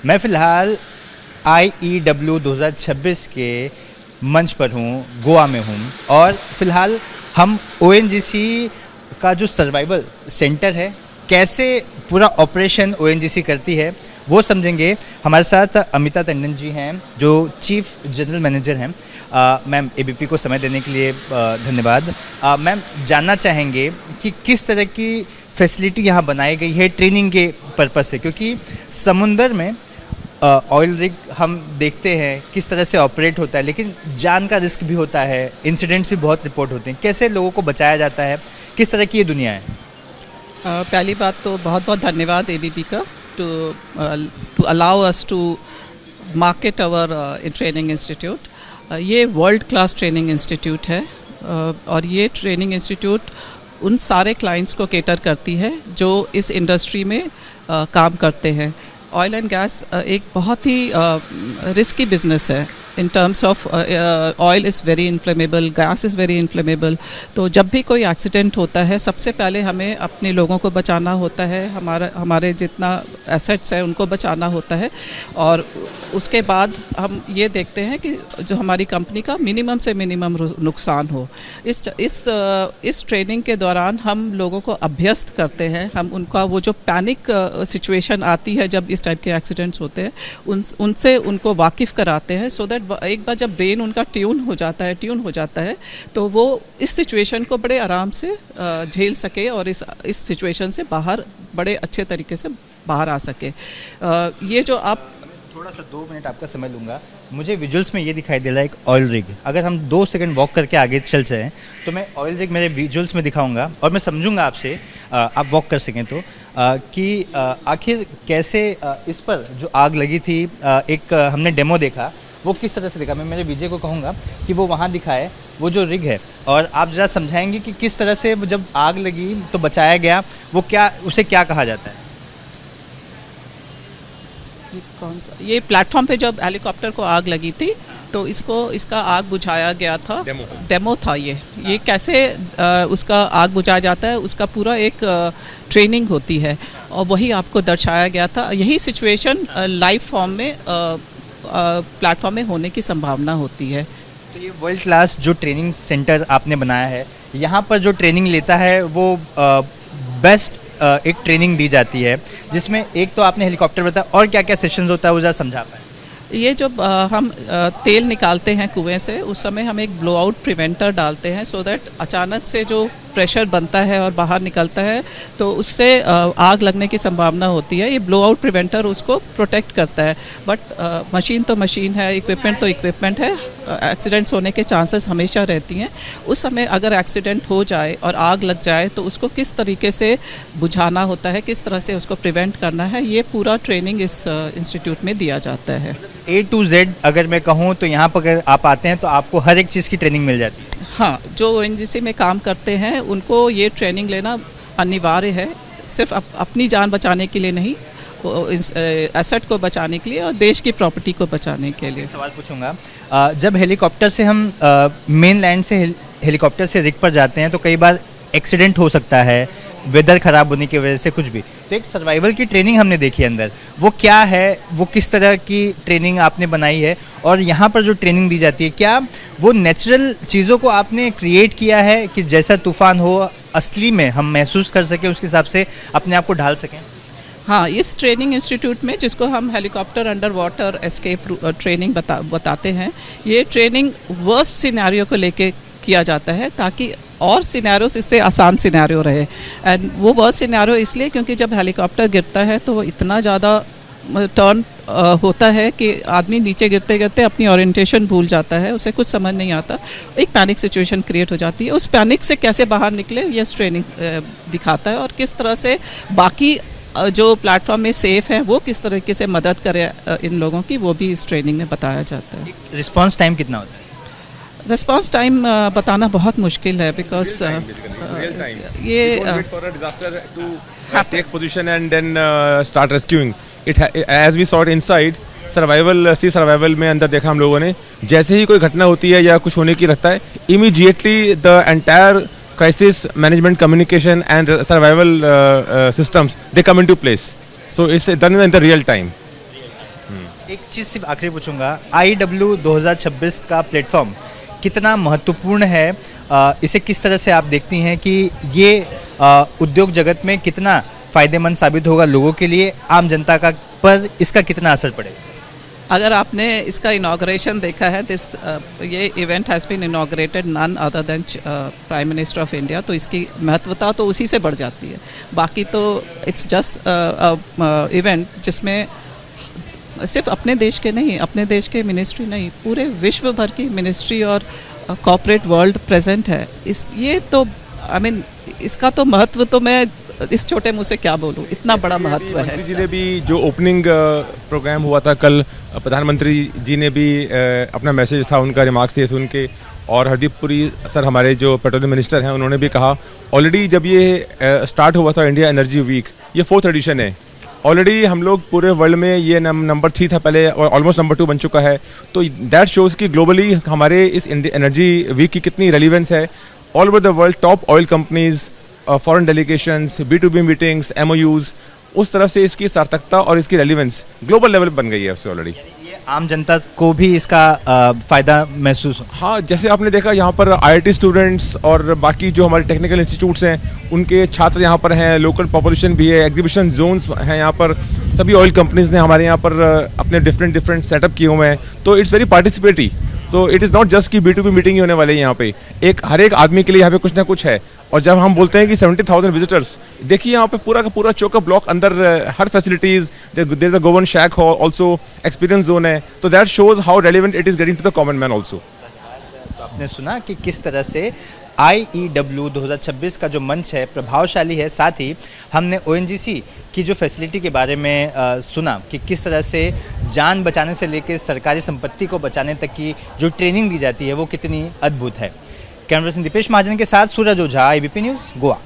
मैं फ़िलहाल IEW 2026 के मंच पर हूँ, गोवा में हूँ और फ़िलहाल हम ONGC का जो सर्वाइवल सेंटर है, कैसे पूरा ऑपरेशन ONGC करती है वो समझेंगे। हमारे साथ अमिता टंडन जी हैं जो चीफ जनरल मैनेजर हैं। मैम, ABP को समय देने के लिए धन्यवाद। मैम, जानना चाहेंगे कि किस तरह की फैसिलिटी यहाँ बनाई गई है ट्रेनिंग के पर्पज़ से, क्योंकि समुंदर में ऑयल रिग हम देखते हैं किस तरह से ऑपरेट होता है, लेकिन जान का रिस्क भी होता है, इंसिडेंट्स भी बहुत रिपोर्ट होते हैं। कैसे लोगों को बचाया जाता है, किस तरह की ये दुनिया है? पहली बात तो बहुत बहुत धन्यवाद ABP का to allow us to market our training institute. ये वर्ल्ड क्लास ट्रेनिंग इंस्टीट्यूट है और ये ट्रेनिंग इंस्टीट्यूट उन सारे क्लाइंट्स को केटर करती है जो इस इंडस्ट्री में काम करते हैं। ऑयल एंड गैस एक बहुत ही रिस्की बिजनेस है in terms of oil is very inflammable, gas is very inflammable. तो जब भी कोई एक्सीडेंट होता है सबसे पहले हमें अपने लोगों को बचाना होता है, हमारे जितना एसेट्स है उनको बचाना होता है और उसके बाद हम ये देखते हैं कि जो हमारी कंपनी का मिनिमम से मिनिमम नुकसान हो। इस ट्रेनिंग के दौरान हम लोगों को अभ्यस्त करते हैं, हम उनका वो जो पैनिक सिचुएशन आती है जब इस टाइप के एक्सीडेंट्स होते हैं उनसे उनको वाकिफ़ कराते हैं, सो दैट एक बार जब ब्रेन उनका ट्यून हो जाता है तो वो इस सिचुएशन को बड़े आराम से झेल सके और इस सिचुएशन से बाहर बड़े अच्छे तरीके से बाहर आ सके। ये जो आप थोड़ा सा 2 मिनट आपका समय लूँगा। मुझे विजुअल्स में ये दिखाई दे रहा है एक ऑयल रिग। अगर हम 2 सेकंड वॉक करके आगे चल जाएँ तो मैं ऑयल रिग मेरे विजुअल्स में दिखाऊंगा और मैं समझूंगा आपसे, आप वॉक कर सकें तो, कि आखिर कैसे इस पर जो आग लगी थी, एक हमने डेमो देखा, वो किस तरह से दिखा। मैं मेरे विजय को कहूँगा कि वो वहाँ दिखाए वो जो रिग है, और आप ज़रा समझाएंगे कि किस तरह से जब आग लगी तो बचाया गया, वो क्या, उसे क्या कहा जाता है? कौन सा? ये प्लेटफॉर्म पे जब हेलीकॉप्टर को आग लगी थी तो इसका आग बुझाया गया था, डेमो था ये कैसे उसका आग बुझाया जाता है, उसका पूरा एक ट्रेनिंग होती है और वही आपको दर्शाया गया था। यही सिचुएशन लाइव फॉर्म में प्लेटफॉर्म में होने की संभावना होती है। तो ये वर्ल्ड क्लास जो ट्रेनिंग सेंटर आपने बनाया है, यहाँ पर जो ट्रेनिंग लेता है वो बेस्ट एक ट्रेनिंग दी जाती है, जिसमें एक तो आपने हेलीकॉप्टर बताया, और क्या क्या सेशंस होता है वो ज़रा समझा पाए? ये जब हम तेल निकालते हैं कुएं से, उस समय हम एक ब्लो आउट प्रिवेंटर डालते हैं, सो दैट अचानक से जो प्रेशर बनता है और बाहर निकलता है तो उससे आग लगने की संभावना होती है। ये ब्लो आउट प्रिवेंटर उसको प्रोटेक्ट करता है, बट मशीन तो मशीन है, इक्विपमेंट तो इक्विपमेंट है, एक्सीडेंट्स होने के चांसेस हमेशा रहती हैं। उस समय अगर एक्सीडेंट हो जाए और आग लग जाए तो उसको किस तरीके से बुझाना होता है, किस तरह से उसको प्रिवेंट करना है, ये पूरा ट्रेनिंग इस इंस्टीट्यूट में दिया जाता है। A to Z अगर मैं कहूँ तो यहाँ पर अगर आप आते हैं तो आपको हर एक चीज़ की ट्रेनिंग मिल जाती है। हाँ, जो ONGC में काम करते हैं उनको ये ट्रेनिंग लेना अनिवार्य है, सिर्फ अपनी जान बचाने के लिए नहीं, एसेट को बचाने के लिए और देश की प्रॉपर्टी को बचाने के लिए। सवाल पूछूंगा, जब हेलीकॉप्टर से हम मेन लैंड से हेलीकॉप्टर से रिग पर जाते हैं तो कई बार एक्सीडेंट हो सकता है, वेदर ख़राब होने की वजह से, कुछ भी। तो एक सर्वाइवल की ट्रेनिंग हमने देखी अंदर, वो क्या है, वो किस तरह की ट्रेनिंग आपने बनाई है, और यहाँ पर जो ट्रेनिंग दी जाती है क्या वो नेचुरल चीज़ों को आपने क्रिएट किया है कि जैसा तूफ़ान हो असली में हम महसूस कर सकें, उसके हिसाब से अपने आप को ढाल सकें? हाँ, इस ट्रेनिंग इंस्टीट्यूट में, जिसको हम helicopter under water escape training बताते हैं, ये ट्रेनिंग वर्स्ट सिनेरियो को लेके किया जाता है ताकि और सिनेरियोस इससे आसान सिनेरियो रहे। एंड वो वर्स्ट सिनेरियो इसलिए क्योंकि जब हेलीकॉप्टर गिरता है तो वो इतना ज़्यादा टर्न होता है कि आदमी नीचे गिरते गिरते अपनी ओरिएंटेशन भूल जाता है, उसे कुछ समझ नहीं आता, एक पैनिक सिचुएशन क्रिएट हो जाती है। उस पैनिक से कैसे बाहर निकले ये ट्रेनिंग दिखाता है, और किस तरह से बाकी जो प्लेटफॉर्म में सेफ़ है वो किस तरीके से मदद करे इन लोगों की, वो भी इस ट्रेनिंग में बताया जाता है। रिस्पॉन्स टाइम कितना होता है? रिस्पॉन्स टाइम बताना बहुत मुश्किल है, बिकॉज ये take position and then start rescuing it as we saw it inside sea survival में अंदर देखा हम लोगों ने, जैसे ही कोई घटना होती है या कुछ होने की लगता है, immediately the entire crisis management communication and survival systems they come into place, so it's done in the real time. एक चीज़ सिर्फ आखिरी पूछूंगा, IEW 2026 का प्लेटफॉर्म कितना महत्वपूर्ण है, इसे किस तरह से आप देखती हैं कि ये उद्योग जगत में कितना फ़ायदेमंद साबित होगा लोगों के लिए, आम जनता का पर इसका कितना असर पड़ेगा? अगर आपने इसका इनाग्रेशन देखा है, ये event has been inaugurated none other than prime minister of India, तो इसकी महत्वता तो उसी से बढ़ जाती है। बाकी तो इट्स जस्ट इवेंट जिसमें सिर्फ अपने देश के नहीं, अपने देश के मिनिस्ट्री नहीं, पूरे विश्व भर की मिनिस्ट्री और कॉर्पोरेट वर्ल्ड प्रेजेंट है। ये तो आई मीन इसका तो महत्व तो मैं इस छोटे मुँह से क्या बोलूँ, इतना बड़ा महत्व है मंत्री जी इसका। ने भी जो ओपनिंग प्रोग्राम हुआ था कल, प्रधानमंत्री जी ने भी अपना मैसेज था, उनका रिमार्क्स थे सुन के, और हरदीप पुरी सर हमारे जो पेट्रोलियम मिनिस्टर हैं उन्होंने भी कहा ऑलरेडी जब ये स्टार्ट हुआ था इंडिया एनर्जी वीक, ये 4th एडिशन है। ऑलरेडी हम लोग पूरे वर्ल्ड में ये नंबर 3 था पहले और ऑलमोस्ट नंबर 2 बन चुका है। तो दैट शोज़ कि ग्लोबली हमारे इस एनर्जी वीक की कितनी रेलिवेंस है। All over the world top oil companies, foreign delegations, B2B meetings, MOUs, उस तरफ से इसकी सार्थकता और इसकी रेलिवेंस ग्लोबल लेवल बन गई है उससे ऑलरेडी। ये आम जनता को भी इसका फ़ायदा महसूस हो? हाँ, जैसे आपने देखा यहाँ पर IIT स्टूडेंट्स और बाकी जो हमारे टेक्निकल इंस्टीट्यूट्स हैं उनके छात्र यहाँ पर हैं, लोकल पॉपुलेशन भी है, एग्जीबिशन जोन्स हैं यहाँ पर, सभी ऑयल कंपनीज ने हमारे यहाँ पर अपने डिफरेंट सेटअप किए हुए हैं। तो इट्स वेरी पार्टिसिपेटरी। तो इट इज़ नॉट जस्ट कि B2B मीटिंग ही होने वाले हैं यहाँ पे, हर एक आदमी के लिए यहाँ पे कुछ ना कुछ है। और जब हम बोलते हैं कि 70,000 विजिटर्स, देखिए यहाँ पे पूरा का पूरा चौका ब्लॉक अंदर हर facilities, there is a Goan shack hall, also experience zone है। तो that shows how relevant it is getting to the common man also. तो आपने सुना कि किस तरह से IEW 2026 का जो मंच है प्रभावशाली है, साथ ही हमने ONGC की जो फैसिलिटी के बारे में सुना कि किस तरह से जान बचाने से लेकर सरकारी संपत्ति को बचाने तक की जो ट्रेनिंग दी जाती है वो कितनी अद्भुत है। कैमरा पर्सन दीपेश महाजन के साथ सूरज ओझा, IBP न्यूज़, गोवा।